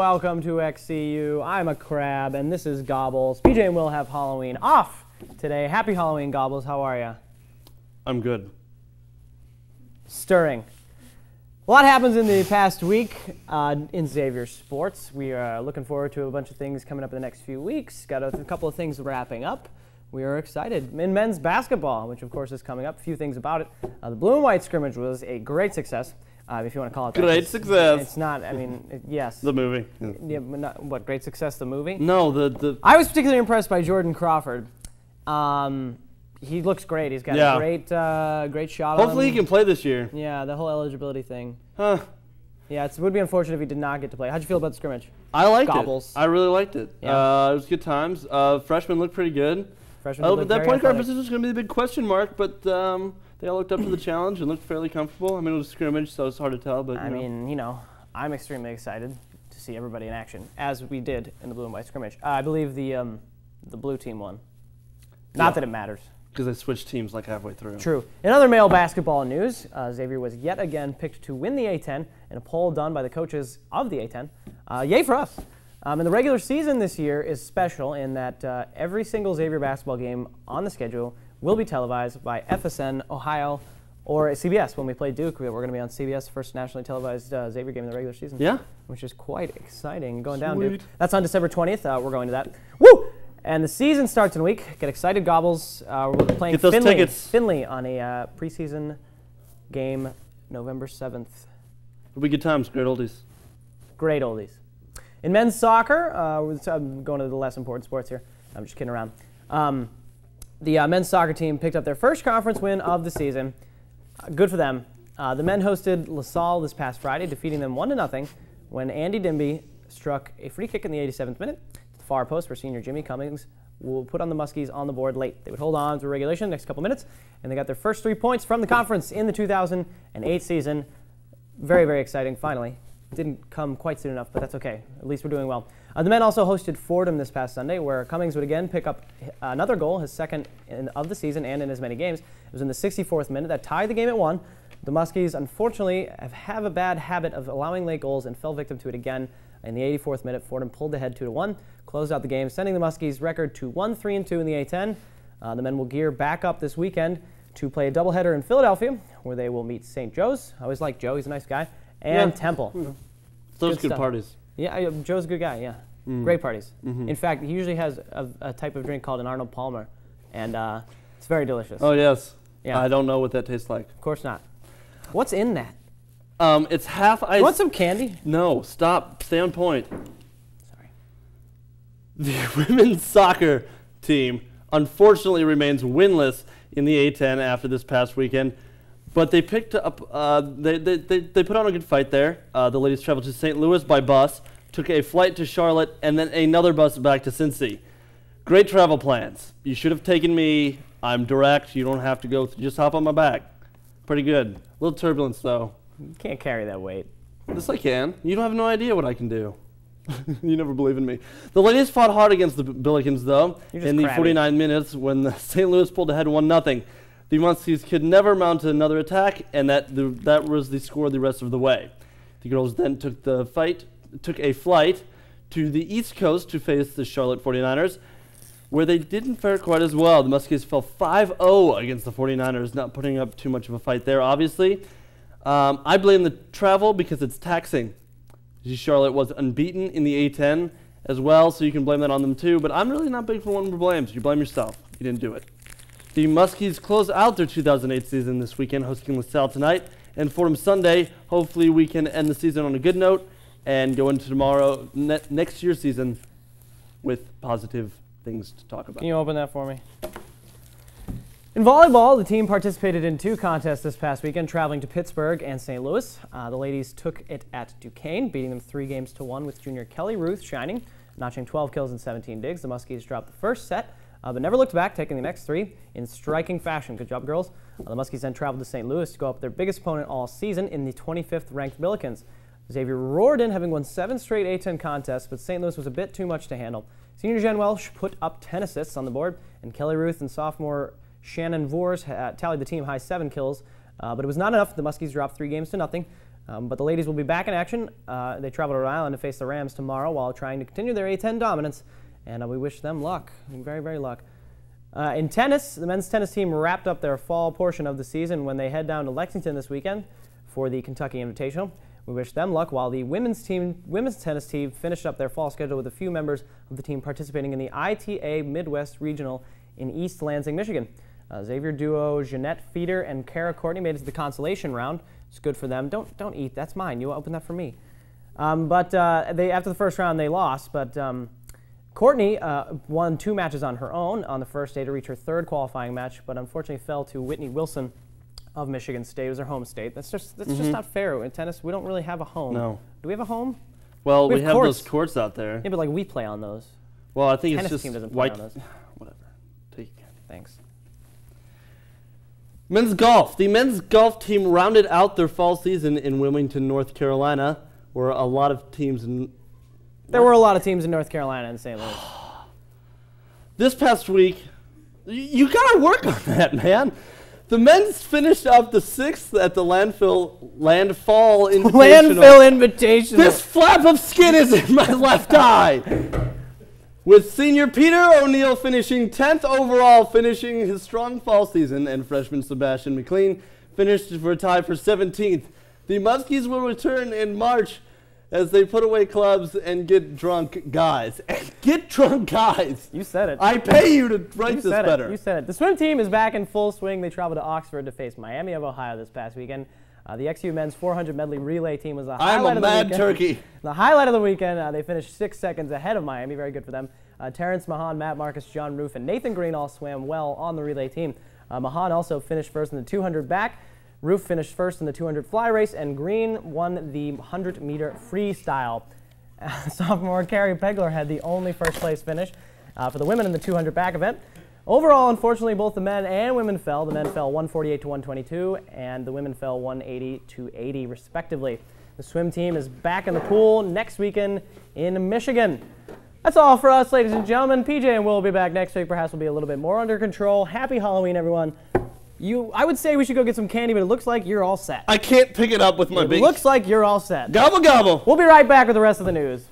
welcome to XCU. I'm a crab, and this is Gobbles. PJ and Will have Halloween off today. Happy Halloween, Gobbles. How are you? I'm good. Stirring. A lot happens in the past week in Xavier sports. We are looking forward to a bunch of things coming up in the next few weeks. Got a couple of things wrapping up. We are excited. In men's basketball, which of course is coming up, a few things about it. The blue and white scrimmage was a great success, if you want to call it that. Great success. It's not, I mean, yes. The movie. Yeah, but not, what, Great Success, the movie? No, the I was particularly impressed by Jordan Crawford. He looks great. He's got a great shot Hopefully on him. he can play this year. Yeah, the whole eligibility thing. Huh. Yeah, it would be unfortunate if he did not get to play. How'd you feel about the scrimmage? I liked Gobbles. it. I really liked it. Yeah. It was good times. Freshmen looked pretty good. Freshmen That point guard position is going to be the big question mark, but they all looked up to the challenge and looked fairly comfortable. I mean, it was a scrimmage, so it's hard to tell. But I mean, you know, I'm extremely excited to see everybody in action, as we did in the blue and white scrimmage. I believe the blue team won. Not that it matters. Because they switched teams like halfway through. True. In other male basketball news, Xavier was yet again picked to win the A10 in a poll done by the coaches of the A10. Yay for us. And the regular season this year is special in that every single Xavier basketball game on the schedule will be televised by FSN, Ohio, or CBS. When we play Duke, we're going to be on CBS, first nationally televised Xavier game in the regular season. Yeah. Which is quite exciting. Going down, Sweet. Duke. That's on December 20th. We're going to that. Woo! And the season starts in a week. Get excited, Gobbles. We're playing Finley on a preseason game November 7th. It'll be good times, great oldies. Great oldies. In men's soccer, I'm going to the less important sports here. I'm just kidding around. The men's soccer team picked up their first conference win of the season. Good for them. The men hosted LaSalle this past Friday, defeating them 1-0 when Andy Dimby struck a free kick in the 87th minute. Far post for senior Jimmy Cummings will put on the Muskies on the board late. They would hold on to regulation the next couple minutes, and they got their first 3 points from the conference in the 2008 season. Very, very exciting, finally. Didn't come quite soon enough, but that's okay. At least we're doing well. The men also hosted Fordham this past Sunday, where Cummings would again pick up another goal, his second of the season and in as many games. It was in the 64th minute that tied the game at 1. The Muskies, unfortunately, have a bad habit of allowing late goals and fell victim to it again. In the 84th minute, Fordham pulled ahead 2-1, closed out the game, sending the Muskies' record to 1-3-2 in the A10. The men will gear back up this weekend to play a doubleheader in Philadelphia, where they will meet St. Joe's. I always like Joe; he's a nice guy, and Temple. Yeah. Those good parties. Yeah, Joe's a good guy. Yeah, great parties. In fact, he usually has a type of drink called an Arnold Palmer, and it's very delicious. Oh yes. Yeah. I don't know what that tastes like. Of course not. What's in that? It's half ice. You want some candy? No, stop. Stay on point. Sorry. The women's soccer team unfortunately remains winless in the A10 after this past weekend, but they picked up. They put on a good fight there. The ladies traveled to St. Louis by bus, took a flight to Charlotte, and then another bus back to Cincy. Great travel plans. You should have taken me. I'm direct. You don't have to go. Just hop on my back. Pretty good. A little turbulence though. You can't carry that weight. Yes, I can. You don't have no idea what I can do. You never believe in me. The ladies fought hard against the Billikens, though, in the 49 minutes when the St. Louis pulled ahead 1-0. The Muskies could never mount another attack, and that was the score the rest of the way. The girls then took a flight to the East Coast to face the Charlotte 49ers, where they didn't fare quite as well. The Muskies fell 5-0 against the 49ers, not putting up too much of a fight there, obviously. I blame the travel because it's taxing. Charlotte was unbeaten in the A10 as well, so you can blame that on them too. But I'm really not big for one for blames. You blame yourself. You didn't do it. The Muskies close out their 2008 season this weekend, hosting LaSalle tonight and Fordham Sunday. Hopefully we can end the season on a good note and go into next year's season with positive things to talk about. Can you open that for me? In volleyball, the team participated in 2 contests this past weekend, traveling to Pittsburgh and St. Louis. The ladies took it at Duquesne, beating them 3-1 with junior Kelly Ruth shining, notching 12 kills and 17 digs. The Muskies dropped the first set, but never looked back, taking the next 3 in striking fashion. Good job, girls. The Muskies then traveled to St. Louis to go up their biggest opponent all season in the 25th ranked Billikens. Xavier roared in, having won 7 straight A10 contests, but St. Louis was a bit too much to handle. Senior Jen Welsh put up 10 assists on the board, and Kelly Ruth and sophomore Shannon Vors tallied the team high 7 kills, but it was not enough. The Muskies dropped 3-0. But the ladies will be back in action. They travel to Rhode Island to face the Rams tomorrow while trying to continue their A10 dominance, and we wish them luck, very luck. In tennis, the men's tennis team wrapped up their fall portion of the season when they head down to Lexington this weekend for the Kentucky Invitational. We wish them luck, while the women's tennis team finished up their fall schedule with a few members of the team participating in the ITA Midwest Regional in East Lansing, Michigan. Xavier duo Jeanette Feeder and Kara Courtney made it to the consolation round. It's good for them. Don't eat. That's mine. You open that for me. After the first round, they lost. But Courtney won 2 matches on her own on the first day to reach her 3rd qualifying match, but unfortunately fell to Whitney Wilson of Michigan State. It was her home state. That's just not fair. In tennis, we don't really have a home. No. Do we have a home? Well, we have those courts out there. Yeah, but like we play on those. Well, I think tennis it's just team doesn't play on those. Whatever. Take it. Thanks. Men's golf. The men's golf team rounded out their fall season in Wilmington, North Carolina, where a lot of teams There were a lot of teams in North Carolina and St. Louis. This past week, you got to work on that, man. The men's finished up the 6th at the Landfall Invitational. Landfill Invitational. This flap of skin is in my left eye. With senior Peter O'Neill finishing 10th overall, finishing his strong fall season, and freshman Sebastian McLean finished for a tie for 17th. The Muskies will return in March as they put away clubs and get drunk guys. Get drunk guys. You said it. I pay you to write this better. You said it. The swim team is back in full swing. They traveled to Oxford to face Miami of Ohio this past weekend. The XU men's 400 medley relay team was the highlight of the weekend. I'm a mad turkey. The highlight of the weekend, they finished 6 seconds ahead of Miami. Very good for them. Terrence Mahan, Matt Marcus, John Roof, and Nathan Green all swam well on the relay team. Mahan also finished first in the 200 back. Roof finished first in the 200 fly race, and Green won the 100-meter freestyle. Sophomore Carrie Pegler had the only first-place finish for the women in the 200 back event. Overall, unfortunately, both the men and women fell. The men fell 148 to 122, and the women fell 180 to 80, respectively. The swim team is back in the pool next weekend in Michigan. That's all for us, ladies and gentlemen. PJ and Will will be back next week. Perhaps we'll be a little bit more under control. Happy Halloween, everyone. I would say we should go get some candy, but it looks like you're all set. I can't pick it up with my beak. It looks like you're all set. Gobble, gobble. We'll be right back with the rest of the news.